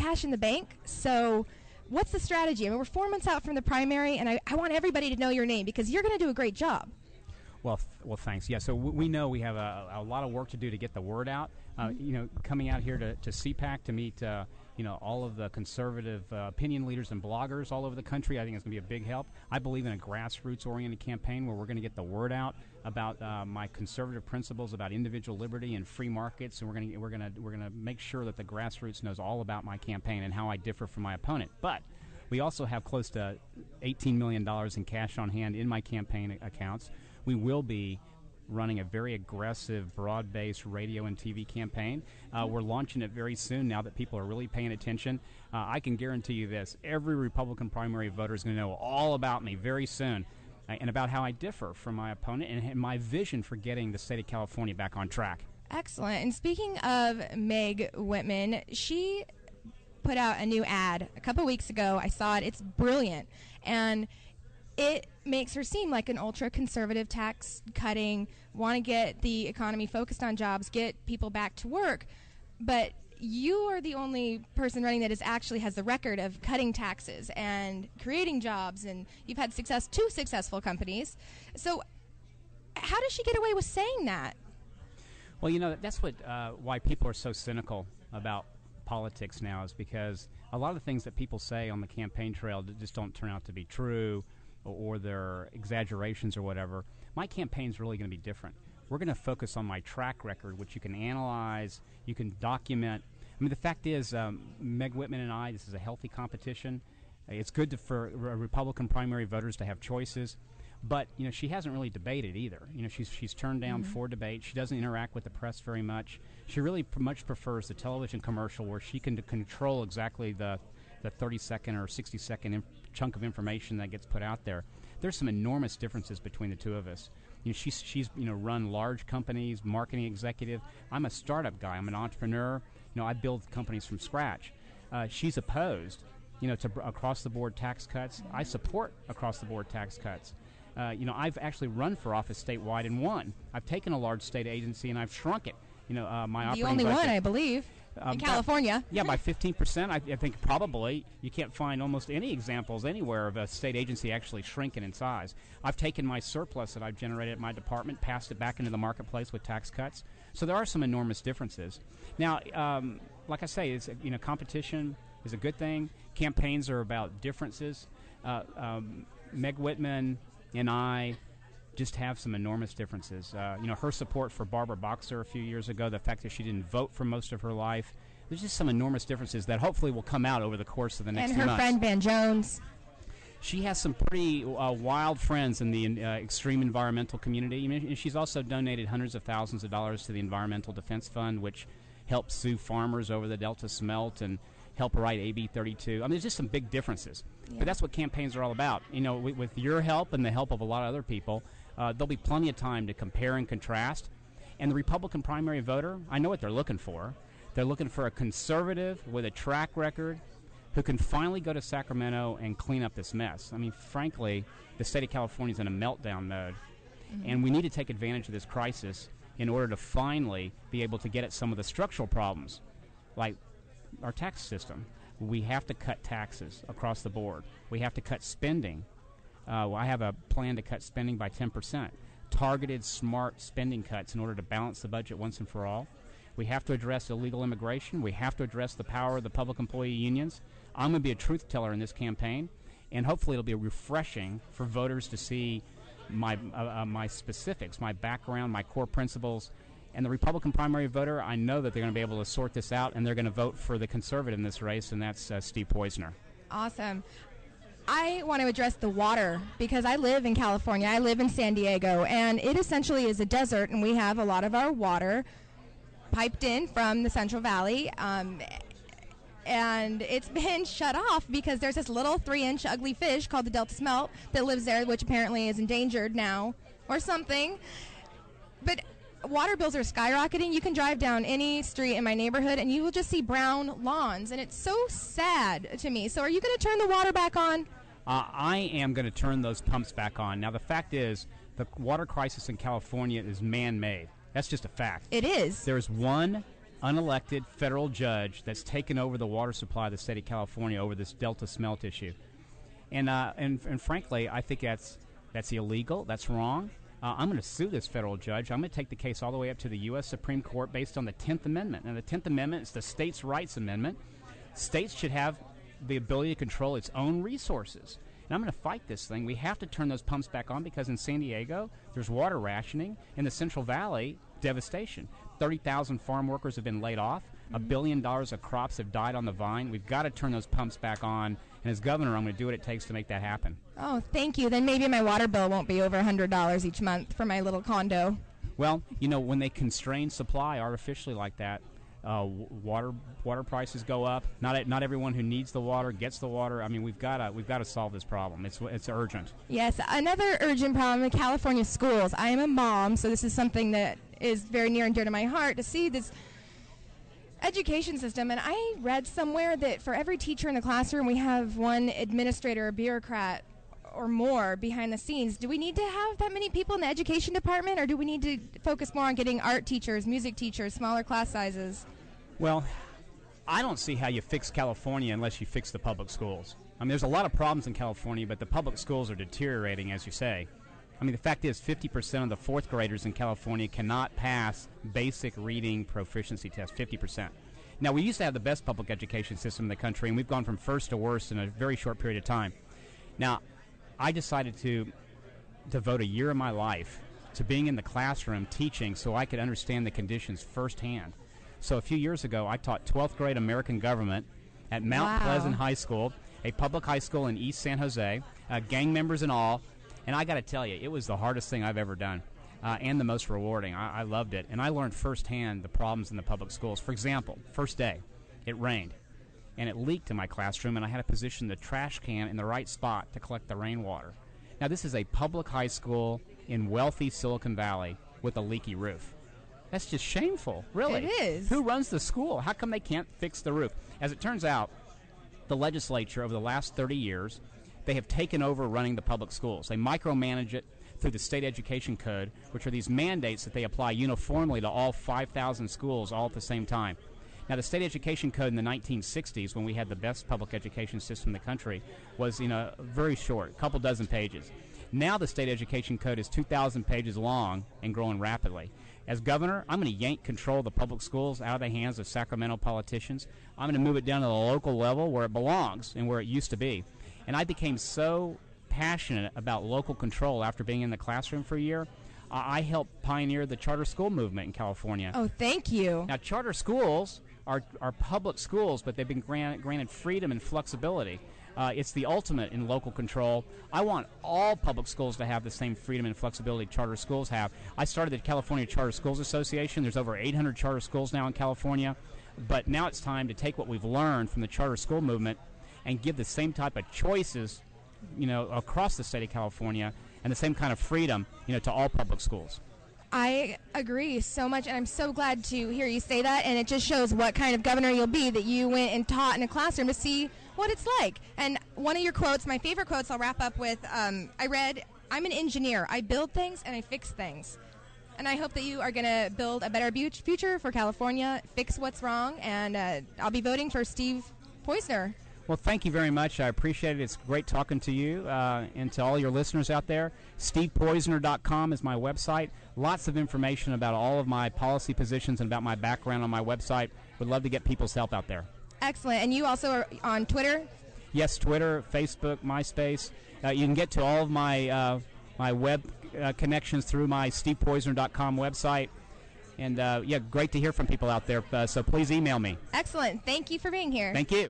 cash in the bank. So what's the strategy? I mean, we're 4 months out from the primary, and I want everybody to know your name because you're going to do a great job. Well, thanks. Yeah, so we know we have a lot of work to do to get the word out. Coming out here to CPAC to meet, all of the conservative opinion leaders and bloggers all over the country, I think it's going to be a big help. I believe in a grassroots-oriented campaign where we're going to get the word out about my conservative principles about individual liberty and free markets, and we're going to make sure that the grassroots knows all about my campaign and how I differ from my opponent. But we also have close to $18 million in cash on hand in my campaign accounts. We will be running a very aggressive, broad-based radio and TV campaign. We're launching it very soon now that people are really paying attention. I can guarantee you this. Every Republican primary voter is going to know all about me very soon and about how I differ from my opponent and my vision for getting the state of California back on track. Excellent. And speaking of Meg Whitman, she put out a new ad a couple weeks ago. I saw it. It's brilliant. And it makes her seem like an ultra-conservative tax cutting, want to get the economy focused on jobs, get people back to work. But you are the only person running that actually has the record of cutting taxes and creating jobs, and you've had two successful companies. So how does she get away with saying that? Well, that's why people are so cynical about politics now, is because a lot of the things that people say on the campaign trail just don't turn out to be true, or they're exaggerations or whatever. My campaign's really going to be different. We're going to focus on my track record, which you can analyze, you can document. I mean, the fact is, Meg Whitman and I, this is a healthy competition. It's good for Republican primary voters to have choices. But, she hasn't really debated either. She's turned down 4 debates. She doesn't interact with the press very much. She really much prefers the television commercial where she can control exactly the 30-second or 60-second chunk of information that gets put out there. There's some enormous differences between the two of us. She's run large companies, marketing executive. I'm a startup guy. I'm an entrepreneur. I build companies from scratch. She's opposed, to across-the-board tax cuts. I support across-the-board tax cuts. I've actually run for office statewide and won. I've taken a large state agency and I've shrunk it. My operating the only budget, one, I believe, in California. By 15%. I think probably you can't find almost any examples anywhere of a state agency actually shrinking in size. I've taken my surplus that I've generated at my department, passed it back into the marketplace with tax cuts. So there are some enormous differences. Now, like I say, it's, competition is a good thing. Campaigns are about differences. Meg Whitman and I just have some enormous differences. Her support for Barbara Boxer a few years ago, the fact that she didn't vote for most of her life, there's just some enormous differences that hopefully will come out over the course of the next few months. And her friend Van Jones. She has some pretty wild friends in the extreme environmental community. She's also donated hundreds of thousands of dollars to the Environmental Defense Fund, which helps sue farmers over the Delta smelt and help write AB 32. I mean, there's just some big differences. Yeah. But that's what campaigns are all about. With your help and the help of a lot of other people, there'll be plenty of time to compare and contrast. And the Republican primary voter, I know what they're looking for. They're looking for a conservative with a track record who can finally go to Sacramento and clean up this mess. I mean, frankly, the state of California is in a meltdown mode. Mm-hmm. And we need to take advantage of this crisis in order to finally be able to get at some of the structural problems, like our tax system. We have to cut taxes across the board. We have to cut spending. I have a plan to cut spending by 10%. Targeted, smart spending cuts in order to balance the budget once and for all. We have to address illegal immigration. We have to address the power of the public employee unions. I'm going to be a truth teller in this campaign, and hopefully it'll be refreshing for voters to see my specifics, my background, my core principles. And the Republican primary voter, I know that they're going to be able to sort this out, and they're going to vote for the conservative in this race, and that's Steve Poizner. Awesome. I want to address the water because I live in California. I live in San Diego, and it essentially is a desert, and we have a lot of our water piped in from the Central Valley, and it's been shut off because there's this little 3-inch ugly fish called the Delta smelt that lives there, which apparently is endangered now or something. But water bills are skyrocketing. You can drive down any street in my neighborhood and you will just see brown lawns, and it's so sad to me. So are you going to turn the water back on? I am going to turn those pumps back on. Now, the fact is, the water crisis in California is man-made. That's just a fact. It is. There's one unelected federal judge that's taken over the water supply of the state of California over this Delta smelt issue. And frankly, I think that's illegal. That's wrong. I'm going to sue this federal judge. I'm going to take the case all the way up to the U.S. Supreme Court based on the 10th Amendment. And the 10th Amendment is the states' rights amendment. States should have the ability to control its own resources. And I'm going to fight this thing. We have to turn those pumps back on because in San Diego, there's water rationing. In the Central Valley, devastation. 30,000 farm workers have been laid off. $1 billion of crops have died on the vine. We've got to turn those pumps back on. And as governor, I'm going to do what it takes to make that happen. Oh, thank you. Then maybe my water bill won't be over $100 each month for my little condo. Well, you know, when they constrain supply artificially like that, water prices go up. Not everyone who needs the water gets the water. I mean, we've got to solve this problem. It's urgent. Yes, another urgent problem in California schools. I am a mom, so this is something that is very near and dear to my heart to see this education system. And I read somewhere that for every teacher in the classroom, we have one administrator or bureaucrat or more behind the scenes. Do we need to have that many people in the education department, or do we need to focus more on getting art teachers, music teachers, smaller class sizes? Well, I don't see how you fix California unless you fix the public schools. I mean, there's a lot of problems in California, but the public schools are deteriorating, as you say. I mean, the fact is 50% of the fourth graders in California cannot pass basic reading proficiency tests, 50%. Now, we used to have the best public education system in the country, and we've gone from first to worst in a very short period of time. Now, I decided to devote a year of my life to being in the classroom teaching so I could understand the conditions firsthand. So a few years ago, I taught 12th grade American government at Mount Pleasant High School, a public high school in East San Jose, gang members and all. And I got to tell you, it was the hardest thing I've ever done and the most rewarding. I loved it. And I learned firsthand the problems in the public schools. For example, first day, it rained. And it leaked in my classroom, and I had to position the trash can in the right spot to collect the rainwater. Now, this is a public high school in wealthy Silicon Valley with a leaky roof. That's just shameful, really. It is. Who runs the school? How come they can't fix the roof? As it turns out, the legislature over the last 30 years, they have taken over running the public schools. They micromanage it through the state education code, which are these mandates that they apply uniformly to all 5,000 schools all at the same time. Now, the state education code in the 1960s, when we had the best public education system in the country, was very short, a couple dozen pages. Now the state education code is 2,000 pages long and growing rapidly. As governor, I'm going to yank control of the public schools out of the hands of Sacramento politicians. I'm going to move it down to the local level where it belongs and where it used to be. And I became so passionate about local control after being in the classroom for a year. I helped pioneer the charter school movement in California. Oh, thank you. Now, charter schools are public schools, but they've been granted freedom and flexibility. It's the ultimate in local control. I want all public schools to have the same freedom and flexibility charter schools have. I started the California Charter Schools Association. There's over 800 charter schools now in California. But now it's time to take what we've learned from the charter school movement and give the same type of choices, across the state of California and the same kind of freedom, to all public schools. I agree so much, and I'm so glad to hear you say that, and it just shows what kind of governor you'll be, that you went and taught in a classroom to see what it's like. And one of your quotes, my favorite quotes, I'll wrap up with, I read, "I'm an engineer. I build things and I fix things." And I hope that you are going to build a better future for California, fix what's wrong, and I'll be voting for Steve Poizner. Well, thank you very much. I appreciate it. It's great talking to you and to all your listeners out there. StevePoizner.com is my website. Lots of information about all of my policy positions and about my background on my website. Would love to get people's help out there. Excellent. And you also are on Twitter? Yes, Twitter, Facebook, MySpace. You can get to all of my my web connections through my StevePoizner.com website. And, great to hear from people out there. So please email me. Excellent. Thank you for being here. Thank you.